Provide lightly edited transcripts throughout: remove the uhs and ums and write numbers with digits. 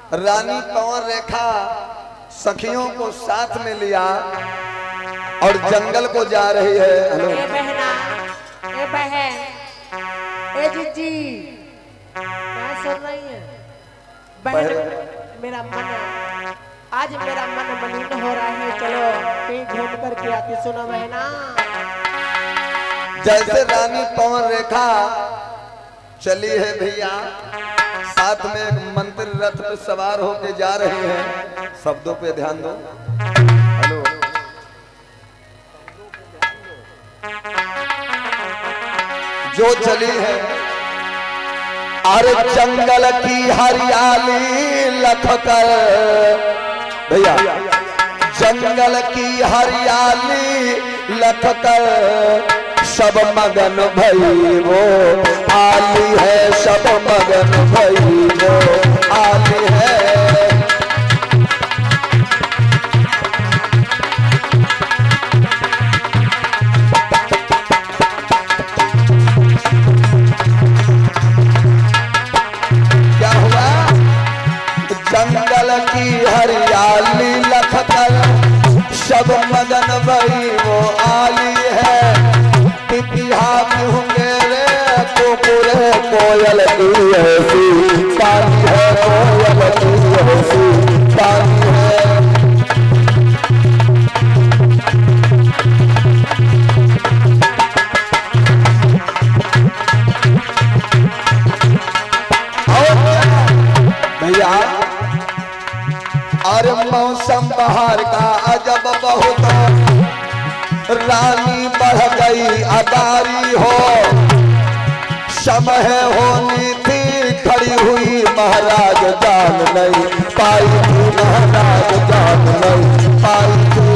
रानी कंवर रेखा सखियों को साथ में लिया और जंगल को जा रही है। हेलो ए बहना, ए बहन, ए जीजी, मैं सुन रही है बहन। मेरा मन आज मेरा मन मलिन हो रहा है, चलो कहीं घूम करके आती। सुनो बहना। जैसे रानी कंवर रेखा चली है भैया, साथ में एक मंत्री रथ पे सवार होके जा रहे हैं। शब्दों पे ध्यान दो। हेलो जो चली है, अरे जंगल की हरियाली लखकर भैया, जंगल की हरियाली लखकर सब मगन भई वो आली है, सब मगन भई वो आली है। क्या हुआ? जंगल की हरियाली लखकर सब मगन भई वो आली है। होंगे रे कोकुरे कोयल की ऐसी पानी है, कोयल की ऐसी पानी है। भैया अरे मौसम बहार का अजब बहुत, रानी बढ़ गई अदारी हो, समय होनी थी खड़ी हुई महाराज जान नहीं पाई थी, महाराज जान नहीं पाई थी।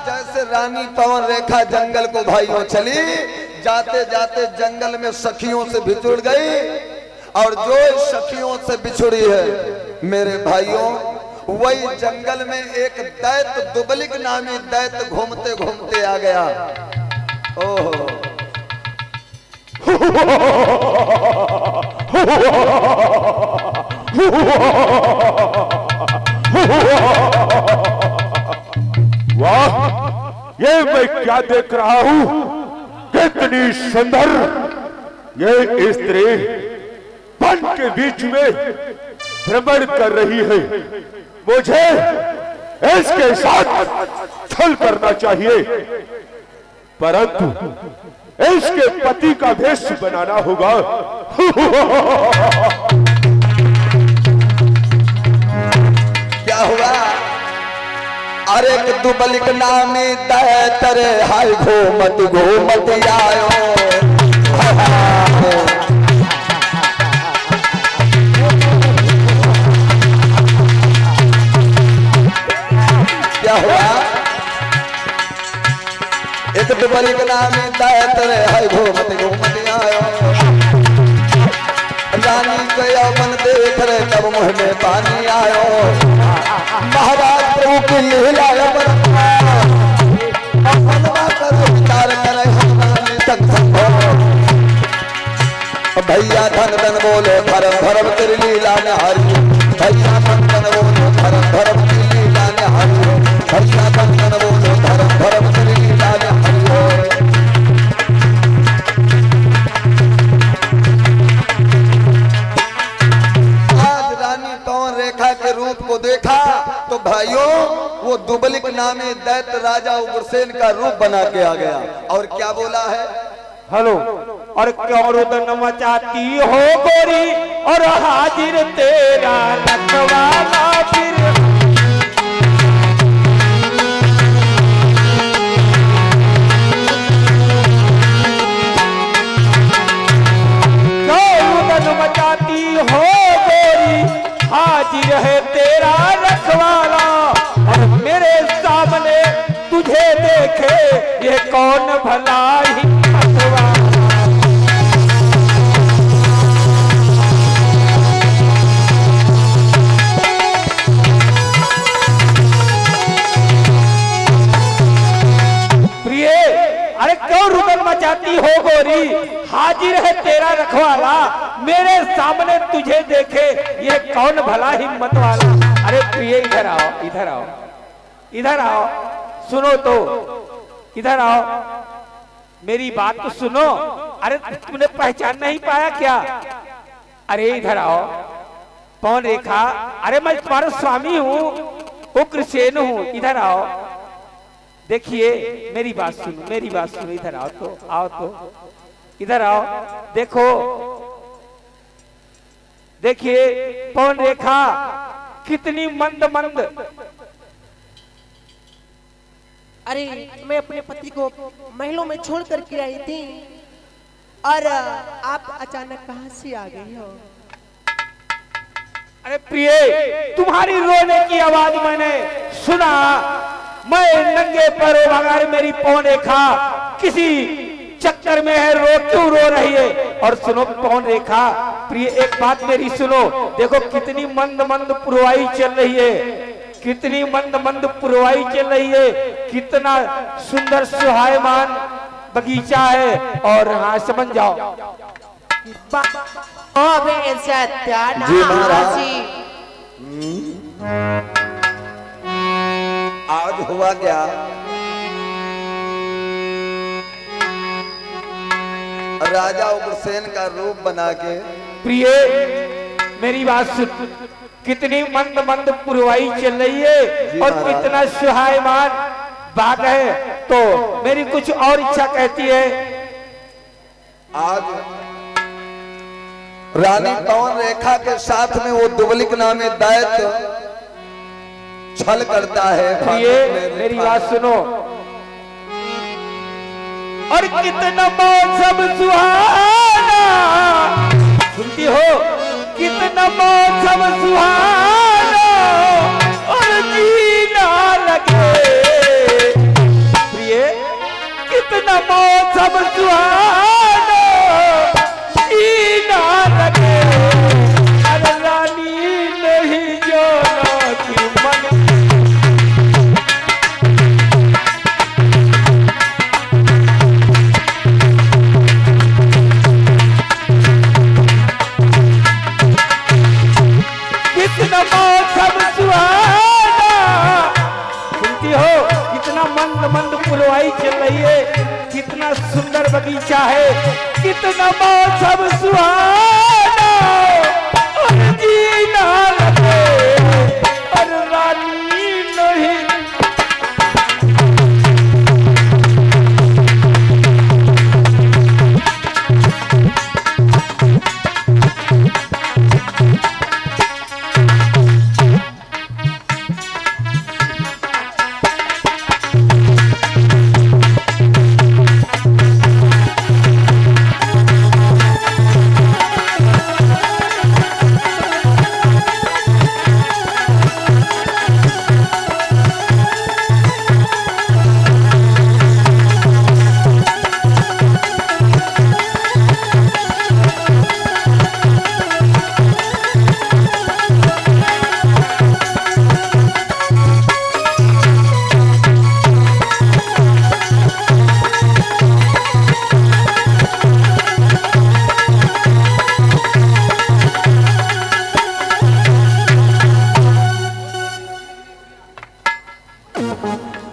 जैसे रानी कंवर रेखा जंगल को भाइयों चली, जाते जाते जंगल में सखियों से बिछुड़ गई, और जो सखियों से बिछुड़ी है मेरे भाइयों, वही जंगल में एक दैत्य दुबलिक नामी दैत्य घूमते घूमते आ गया। ओहो वाह, ये मैं क्या देख रहा हूं, कितनी सुंदर ये स्त्री वन के बीच में भ्रमण कर रही है। मुझे इसके साथ छल करना चाहिए, परंतु इसके पति का भेष बनाना होगा। क्या हुआ? अरे दुबलिक नामी दैत्य हाय घूमत घूमत आयो। क्या हुआ? एक दुबलिक नामी दैत्य हाय घूमत घूमत आयो। रानी को यौवन देख रहे तब मुँह में पानी आयो। महाराज प्रभु की लीला विचार करे भैया धन धन बोलो धर्म धर्म तेरी लीला ने हारी। भैया धन धन बोलो धर्म धर्म तेरी लीला ने हारी। भैया धन धन बोलो धर्म धर्म तेरी लीला ने हारी। रेखा के रूप को देखा तो भाइयों वो दुबलिक नामी दैत्य राजा उग्रसेन का रूप बना के आ गया। और क्या बोला है? हेलो, और क्यों रुदन मचाती हो गोरी, और हाजिर तेरा रखवाला फिर। क्यों रुदन मचाती हो गोरी, हाजिर है तेरा रखवाला, और मेरे सामने तुझे देखे ये कौन भला ही हसवा। जाती हो गोरी, हाजिर है तेरा रखवाला, मेरे सामने तुझे देखे ये कौन भला हिम्मत वाला। अरे प्रिय इधर आओ, इधर आओ, इधर आओ, सुनो तो, इधर आओ, मेरी बात तो सुनो। अरे तुमने पहचान नहीं पाया क्या? अरे इधर आओ, पवन रेखा, अरे मैं तुम्हारा स्वामी हूँ, उग्रसेन हूँ, इधर आओ। देखिए मेरी बात सुनो, मेरी बात सुनो, इधर आओ तो, आओ तो, इधर आओ, देखो, देखिए पवन रेखा कितनी मंद मंद। अरे मैं अपने पति को महलों में छोड़ करके आई थी और आप अचानक कहां से आ गई हो? अरे प्रिय, तुम्हारी रोने की आवाज मैंने सुना, मैं नंगे पैरों बगैर मेरी पवन रेखा किसी चक्कर में है, क्यों रो रही है? और सुनो पवन रेखा, प्रिय एक बात मेरी सुनो, देखो कितनी मंद मंद पुरवाई चल रही है, कितनी मंद मंद पुरवाई चल रही है, कितना सुंदर सुहायमान बगीचा है। और हाँ समझ जाओ, जी महाराज। आज हुआ क्या? राजा उग्रसेन का रूप बना के। प्रिय मेरी बात सुन, कितनी मंद मंद पुरवाई चल रही है और कितना सुहायमान बाग है, तो मेरी कुछ और इच्छा कहती है। आज रानी पवन रेखा के साथ में वो दुबलिक नामे दैत्य छल करता है। प्रिय मेरी बात सुनो, और कितना मौसम सुहाना, सुनती हो, कितना मौसम सुहाना और जीना लगे। प्रिय कितना मौसम सुहाना, जीना लगे। अरे रानी नहीं जाना कि मन, कितना मौसम सुहाना, सुनती हो, कितना मंद मंद पुरवाई चल रही है, कितना सुंदर बगीचा है, कितना मौसम सुहाना और जीना लगे। और रानी नहीं,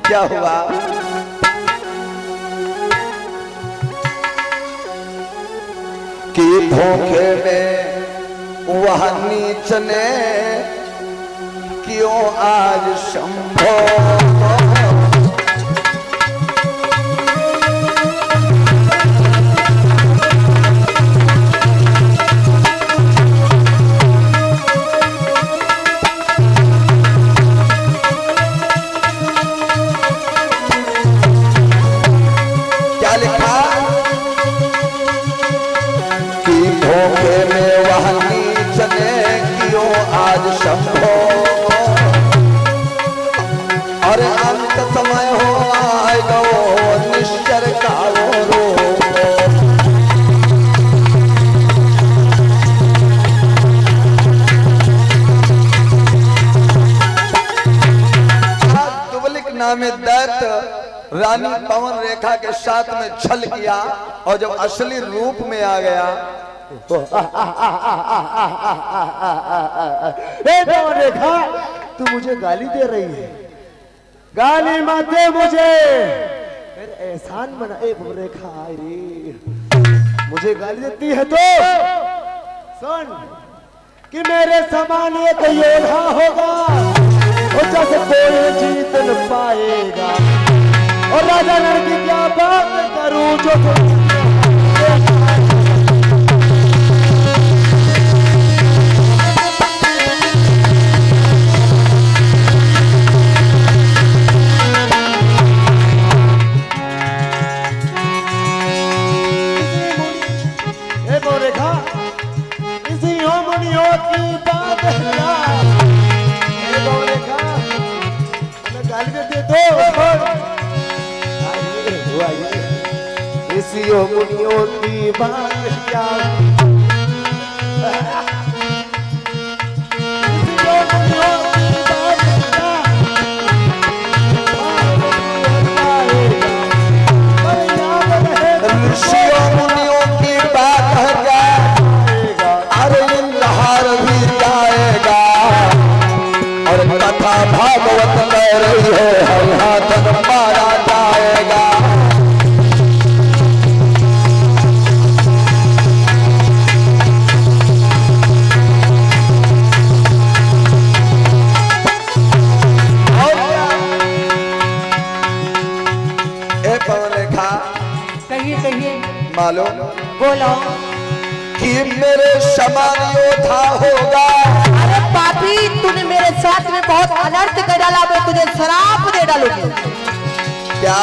क्या हुआ? कि धोखे में वह नीच ने क्यों आज संभव। शंभो और अंत समय हो आएगा निश्चर का रो। दुबलिक नामे दैत्य रानी पवन रेखा के साथ में छल किया और जब असली रूप में आ गया, पवन रेखा तू मुझे गाली दे रही है, गाली मत दे मुझे, एहसान मना। पवन रेखा रे मुझे गाली देती है तो सुन कि मेरे समान एक योद्धा होगा जैसे कोई जीत न पाएगा, और राजा लड़की क्या बात करूं जो रेखा इसी मुनियों की बात गाली देते तो इसी मुनियों की बात क्या, ऋषियों मुनियों की बात है क्या, अरे इंद्रहार भी जाएगा, और कथा भागवत कह रही है हर हाथ मारा जाएगा। पवन रेखा कहिए कहिए, मालूम बोलो। कि मेरे समान योद्धा होगा। अरे पापी, तूने मेरे साथ में बहुत अनर्थ कर डाला, मैं तुझे श्राप दे डालूंगी। क्या?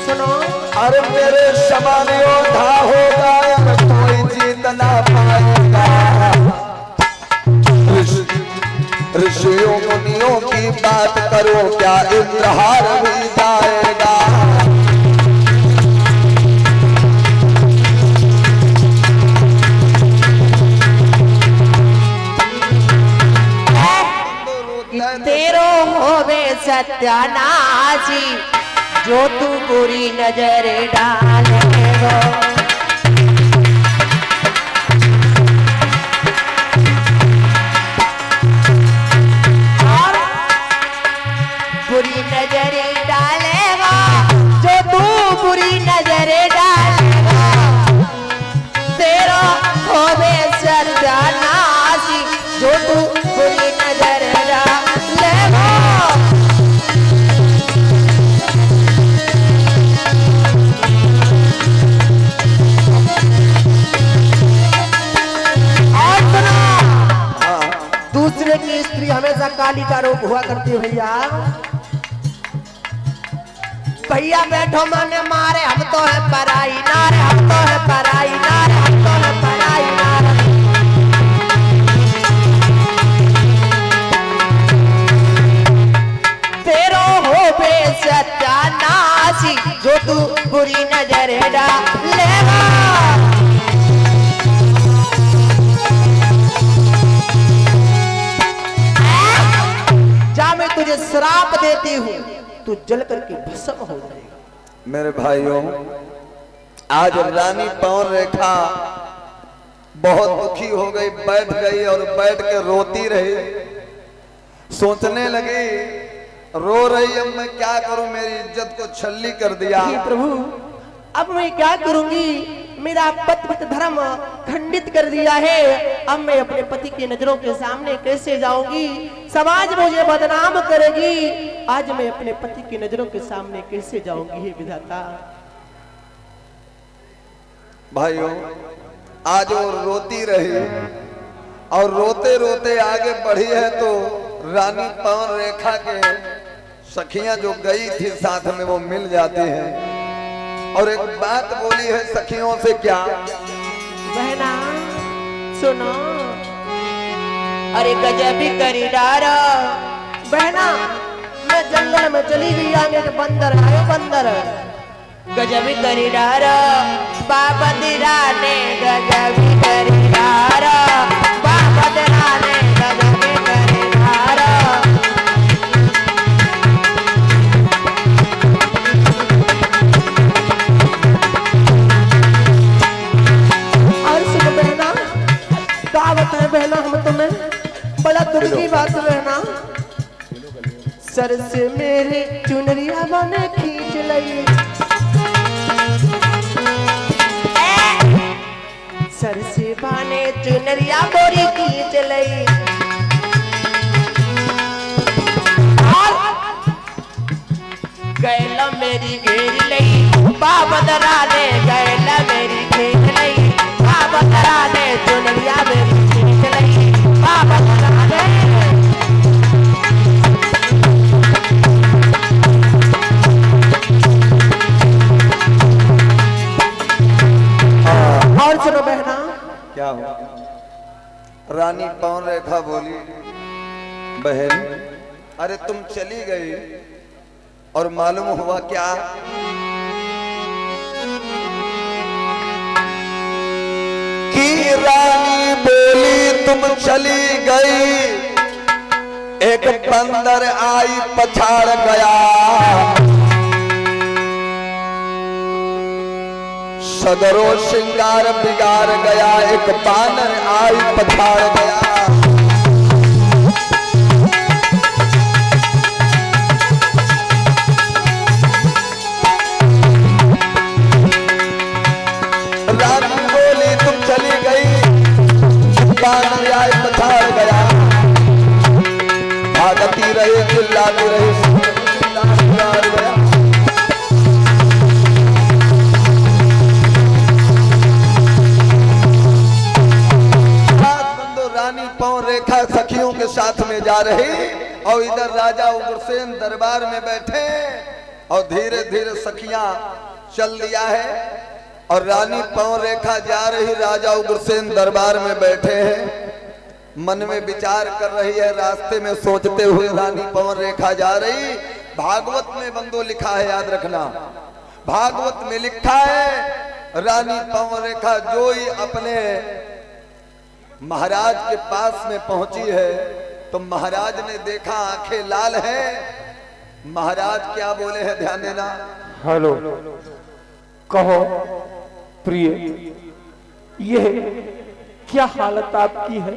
सुनो, अरे मेरे समान योद्धा होगा, कोई जीत ना पाएगा। ऋषियों मुनियों की बात करो, क्या इंद्रहार भी जाएगा। तेरो होवे सत्यानाशी, जो तू बुरी नजर डालेगो। बुरी नजर डालेगा, जो तू बुरी नजर डालेगा, तेरा होवे सत्यानाशी, जो तू बुरी नजर डालेगा। और सुनो, दूसरे की स्त्री हमेशा काली का रूप हुआ करती है। भैया भैया बैठो मने मारे, हम तो है पराई नारे, हम तो है पराई नारे, हम तो है पराई नारे। तेरो हो बे सत्यानाशी, जो तू बुरी नजर डालेगा। जा मैं तुझे श्राप देती हूँ, तू जल करके भस्म हो जाएगा। मेरे भाइयों, आज रानी पवन रेखा बहुत दुखी हो गई, बैठ गई और बैठ के रोती रही, सोचने लगी, रो रही, अब मैं क्या करूं, मेरी इज्जत को छल्ली कर दिया। हे प्रभु, अब मैं क्या करूंगी, मेरा पतिव्रत धर्म खंडित कर दिया है, अब मैं अपने पति की नजरों के सामने कैसे जाऊंगी, समाज मुझे बदनाम करेगी, आज मैं अपने पति की नजरों के सामने कैसे जाऊंगी। हे विधाता। भाइयों, आज वो रोती रही और रोते रोते आगे बढ़ी है, तो रानी पवन रेखा के सखियां जो गई थी साथ में वो मिल जाती हैं और एक बात बोली है सखियों से। क्या? बहना सुनो, अरे गजब ही करी डारा। बहना, मैं जंगल में चली गई, आगे के बंदर आयो बंदर, गजब ही करी डारा। बाबा दिरा ने गजब ही करी डारा, बाबा दिरा ने गजब ही करी डारा। सर से मेरे चुनरिया बने खींच लई, सर से बाने चुनरिया बोरी खींच लई, गैला मेरी घेर लई, बाबा दराने गैला मेरी घेर लई, बाबा दराने चुनरिया मेरी खींच लई, बाबा दराने। और सुनो बहना, क्या हुआ? रानी पवन रेखा बोली, बहन अरे तुम चली गई और मालूम हुआ क्या? कि रानी बोली तुम चली गई, एक बंदर आई पछाड़ गया, सदरो श्रृंगार बिगाड़ गया, एक बानर आई पछाड़ गया। रानी बोली तुम चली गई, बानर आई पछाड़ गया, भागती रही चिल्लाती रही, बिगाड़ गया। पवन रेखा सखियों के साथ में जा रही और इधर राजा उग्रसेन दरबार में बैठे और धीरे धीरे सखियां चल दिया है और रानी पवन रेखा जा रही, राजा उग्रसेन दरबार में बैठे हैं, मन में विचार कर रही है, रास्ते में सोचते हुए रानी पवन रेखा जा रही। भागवत में बंदो लिखा है, याद रखना, भागवत में लिखा है रानी पवन रेखा जो ही अपने महाराज के पास में पहुंची है तो महाराज ने देखा आंखें लाल हैं। महाराज क्या बोले हैं, ध्यान देना। हेलो, कहो प्रिय, ये क्या हालत आपकी है?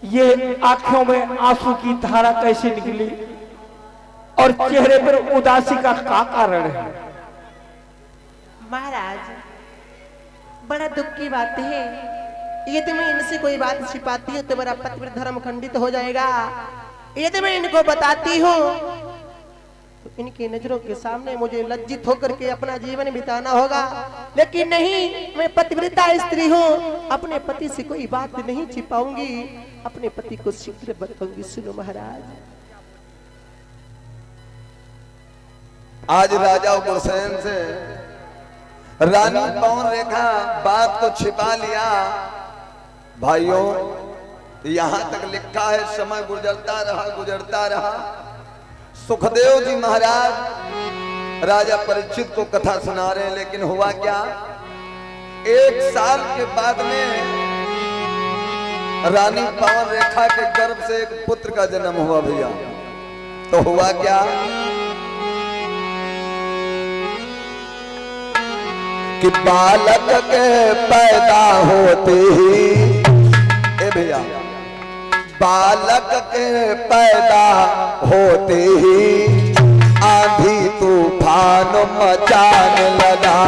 ये आंखों में आंसू की धारा कैसे निकली और चेहरे पर उदासी का क्या कारण है? महाराज बड़ा दुख की बात है, यदि मैं इनसे कोई बात छिपाती हूँ तो मेरा पतिव्रत धर्म खंडित हो जाएगा। यदि मैं इनको बताती हूँ तो इनकी नजरों के सामने मुझे लज्जित होकर के अपना जीवन बिताना होगा, लेकिन नहीं, मैं पतिव्रता स्त्री हूँ, अपने पति से कोई बात नहीं छिपाऊंगी, अपने पति को शीघ्र बताऊंगी। सुनो महाराज, आज राजा उग्रसेन से रानी पवन रेखा बात को छिपा लिया। भाइयों, यहां तक लिखा है, समय गुजरता रहा। सुखदेव जी महाराज राजा परीक्षित को कथा सुना रहे हैं, लेकिन हुआ क्या, 1 साल के बाद में रानी पवन रेखा के गर्भ से एक पुत्र का जन्म हुआ भैया। तो हुआ क्या कि बालक के पैदा होते ही, ए भैया, बालक के पैदा होते ही आंधी तूफान मचाने लगा।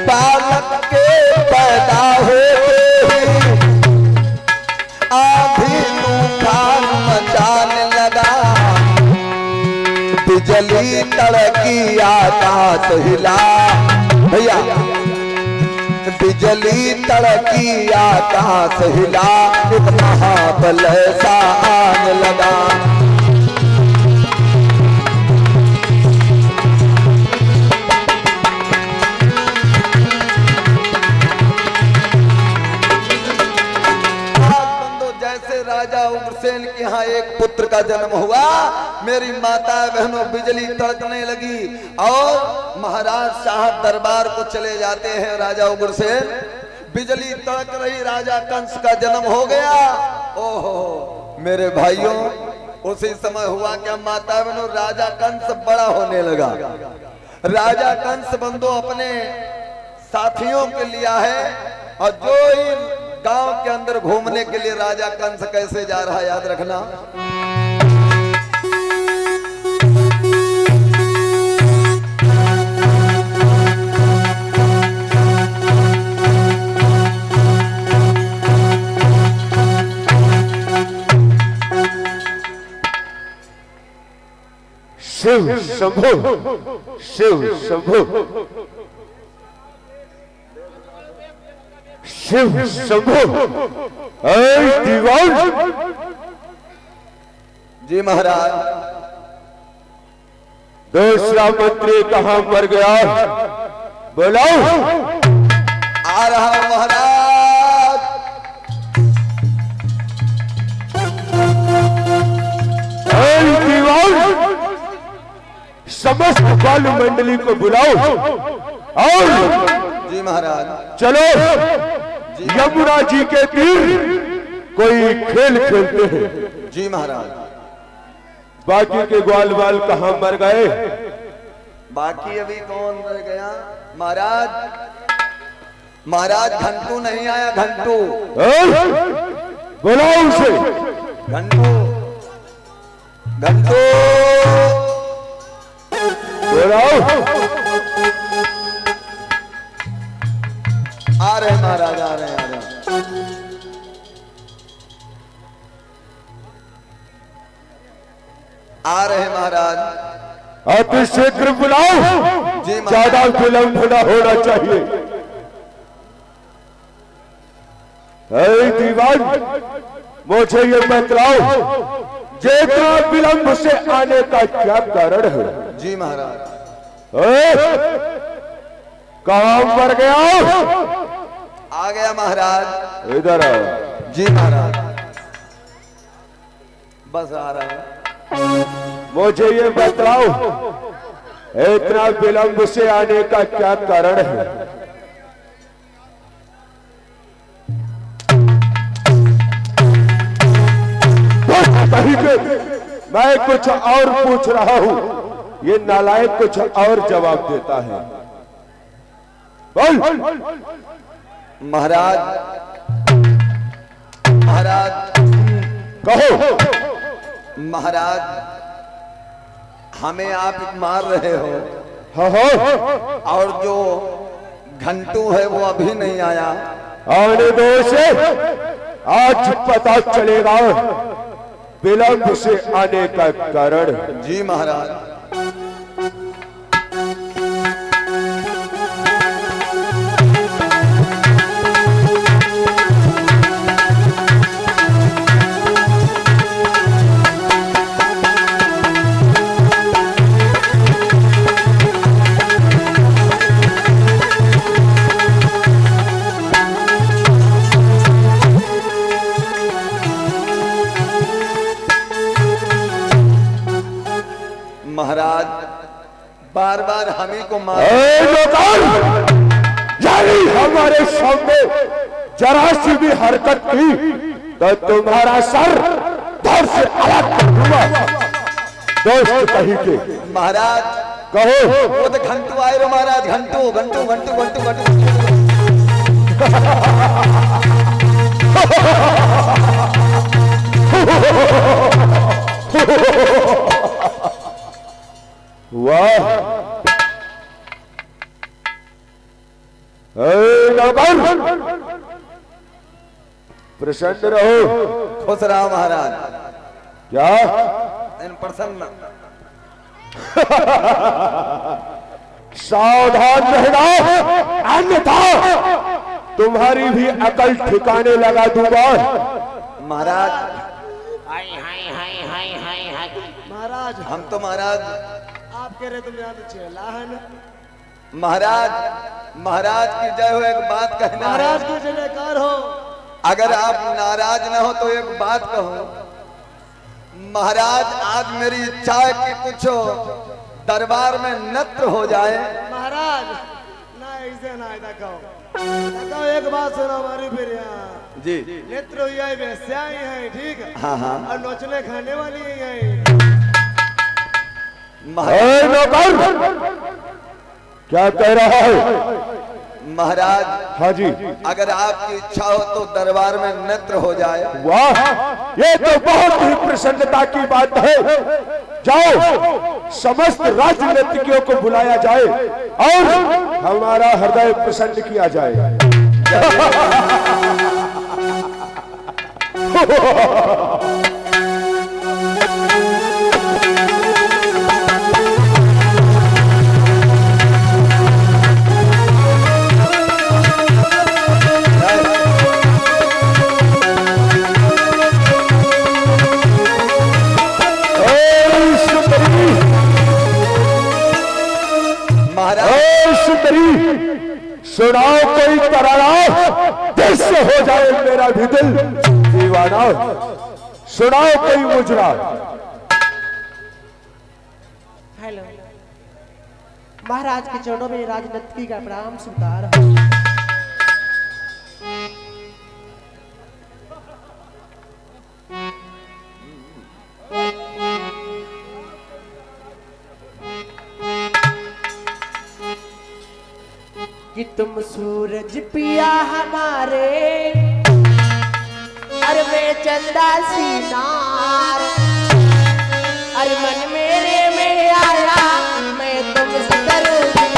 बालक के पैदा होते ही आंधी तूफान मचाने लगा, बिजली तड़की आकाश हिला। भैया, बिजली तड़की आकाश हिला, एक महाबल सा आने लगा। राजा उग्रसेन के यहाँ एक पुत्र का जन्म हुआ, मेरी माता बहनों बिजली तड़कने लगी और महाराज साहब दरबार को चले जाते हैं। राजा उग्रसेन, बिजली तड़क रही, राजा कंस का जन्म हो गया। ओहो, मेरे भाइयों, उसी समय हुआ क्या माता बहनों, राजा कंस बड़ा होने लगा। राजा कंस बंधु अपने साथियों के लिया है, और जो ही गांव के अंदर घूमने के लिए राजा कंस कैसे जा रहा है, याद रखना। शिव शंभो, शिव शंभो, शिव शंभो। ऐ दीवान। जी महाराज। दूसरा मंत्री कहां पर गया, बुलाओ। आ रहा हूं महाराज। ऐ दीवान, समस्त बाल मंडली को बुलाओ और जी महाराज। चलो यमुना जी के तीर कोई खेल खेलते हैं। जी महाराज। बाकी के ग्वाल बाल कहां मर गए? बाकी अभी कौन रह गया महाराज? महाराज घंटू नहीं आया, घंटू। बुलाओ उसे। घंटू, घंटू बुलाओ। आ रहे महाराज, आ रहे, आ रहे। आ रहे महाराज। अति शीघ्र बुलाओ, जी महाराज। ज्यादा विलंब न होना चाहिए। ऐ दीवान, मुझे ये बतलाओ, जितना विलंब से आने का क्या कारण है? जी महाराज। कहां पर गया? आ गया महाराज। इधर आओ। जी महाराज। बस आ रहा है। मुझे ये बतलाओ, इतना विलंब से आने का क्या कारण है? कहीं पे मैं कुछ और पूछ रहा हूं, ये नालायक कुछ और जवाब देता है। बोल। महाराज, महाराज कहो। महाराज, हमें आप मार रहे हो, हाँ, और जो घंटू है वो अभी नहीं आया। आने दो से, आज पता चलेगा विलंब से आने का कारण। जी महाराज। महाराज, बार बार हमें को मार। यानी हमारे सामने जरा सी भी हरकत की तो तुम्हारा सर धड़ से अलग कर दूंगा। दोस्त कहीं के। महाराज कहो। वो तो घंटू आए रो महाराज। घंटू, घंटू, घंटू, घंटू, घंटू। वाह, प्रसन्न रहो। खुश रहा महाराज। क्या? प्रसन्न। सावधान रहना, अन्यथा तुम्हारी भी अकल ठिकाने लगा दूंगा। महाराज, हाय हाय हाय हाय हाय हाय। महाराज, हम तो महाराज, आप कह रहे तुम यहाँ तो चेला है ना। महाराज, महाराज की जय हो। एक बात कहना है। महाराज की जयकार हो। अगर आप नाराज न हो तो एक बात कहो। महाराज, आज मेरी इच्छा है कि कुछ दरबार में नृत्य हो जाए। महाराज, ना ऐसे ना कहो, एक बात सुनो हमारी फिर यहाँ। जी नेत्र हुई है, वैस्या ही है, ठीक है। हाँ हाँ और नोचने खाने वाली ही है। ए नौकर, क्या कह रहा है? महाराज हाँ जी। अगर आपकी इच्छा हो तो दरबार में नृत्य हो जाए। वाह, ये तो बहुत ही प्रसन्नता की बात है। जाओ, समस्त राजनीतिज्ञों को बुलाया जाए और हमारा हृदय प्रसन्न किया जाए। सुनाओ कोई तराना, जिससे हो जाए मेरा भी दिल दीवाना। सुनाओ कोई मुजरा। हेलो, महाराज के चरणों में राजनीति का प्रणाम स्वीकार। कि तुम सूरज पिया हमारे, अरे मैं चंदा सीनार, अरे मन मेरे में आया, मैं तुमसे करूं प्यार।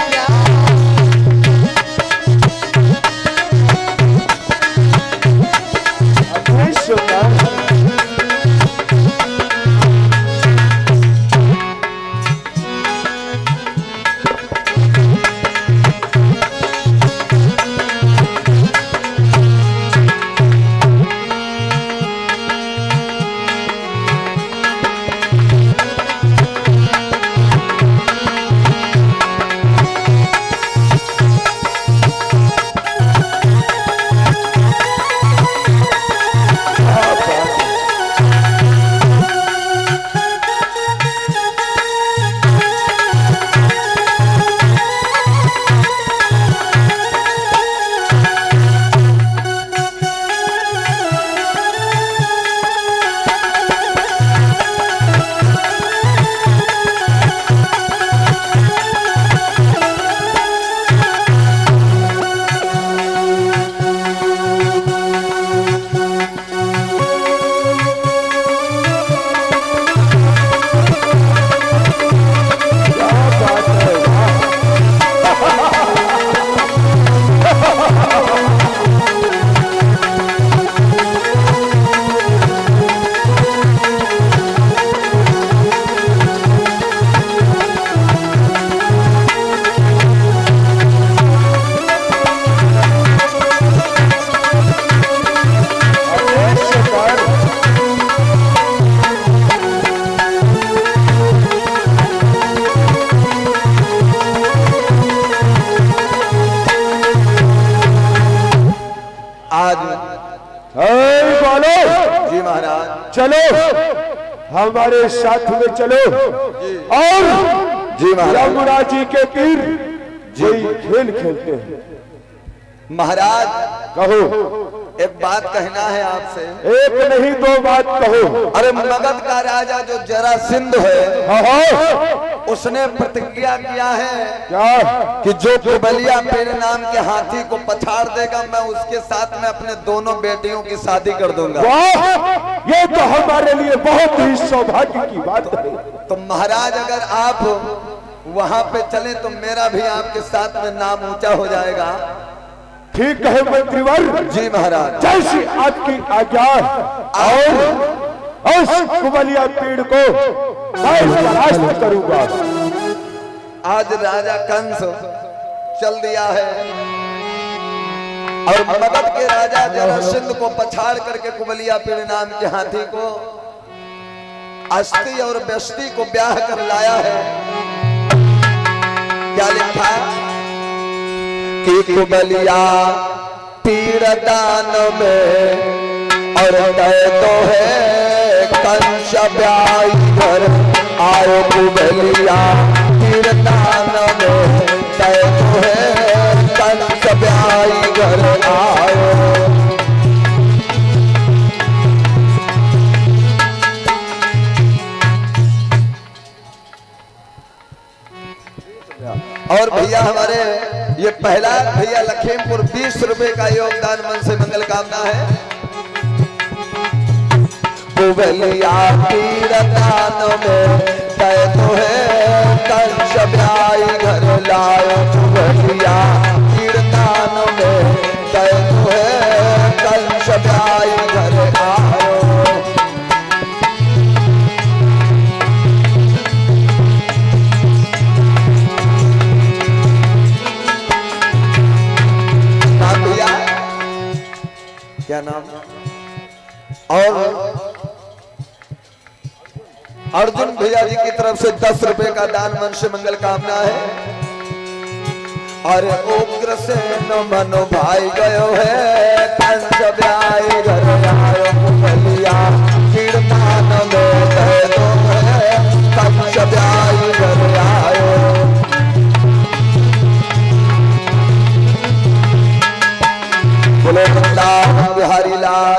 चलो हमारे साथ में चलो और जी महाराज। यमुना जी के तीर कोई खेल खेलते हैं। महाराज कहो, एक बात कहना है आपसे। एक नहीं दो बात कहो। अरे मगध का राजा जो जरासंध है, हाँ, उसने प्रतिज्ञा किया है क्या कि जो कुबलिया पेड़ नाम के हाथी को पछाड़ देगा, मैं उसके साथ में अपने दोनों बेटियों की शादी कर दूंगा। वाह, ये तो हमारे लिए बहुत ही सौभाग्य की बात है। तो महाराज अगर आप वहां पे चले तो मेरा भी आपके साथ में नाम ऊंचा हो जाएगा। ठीक है मंत्रीवर जी महाराज, जैसी आपकी आज्ञा। और उस कुबलिया पेड़ को मैं परास्त करूंगा। आज राजा कंस चल दिया है और मगध के राजा जरासंध को पछाड़ करके कुबलिया पेड़ नाम के हाथी को अस्ति और बेस्ती को ब्याह कर लाया है। क्या लिखा कि कुबलिया पीड़ दान में और तय तो है कंस ब्याई घर आओ। कुबलिया पीड़ दान में तय तो है कंस ब्याई घर आओ। और भैया हमारे ये पहला भैया लखीमपुर 20 रुपए का योगदान मन से मंगल कामना है। पुबलिया तीरदान में तय तो है कंश ब्याई घर लायो। पुबलिया तीरदान में तय तो है कंश ब्याई घर आयो। क्या नाम? और अर्जुन भैया जी की तरफ से 10 रुपए का दान मन से मंगल कामना है। और उग्र से न मनो भाई गयो है कंस ब्याई घर आयो। पुबलिया तीरदान में तय तो है कंस ब्याई घर आयो। बोले वृंदावन बिहारी लाल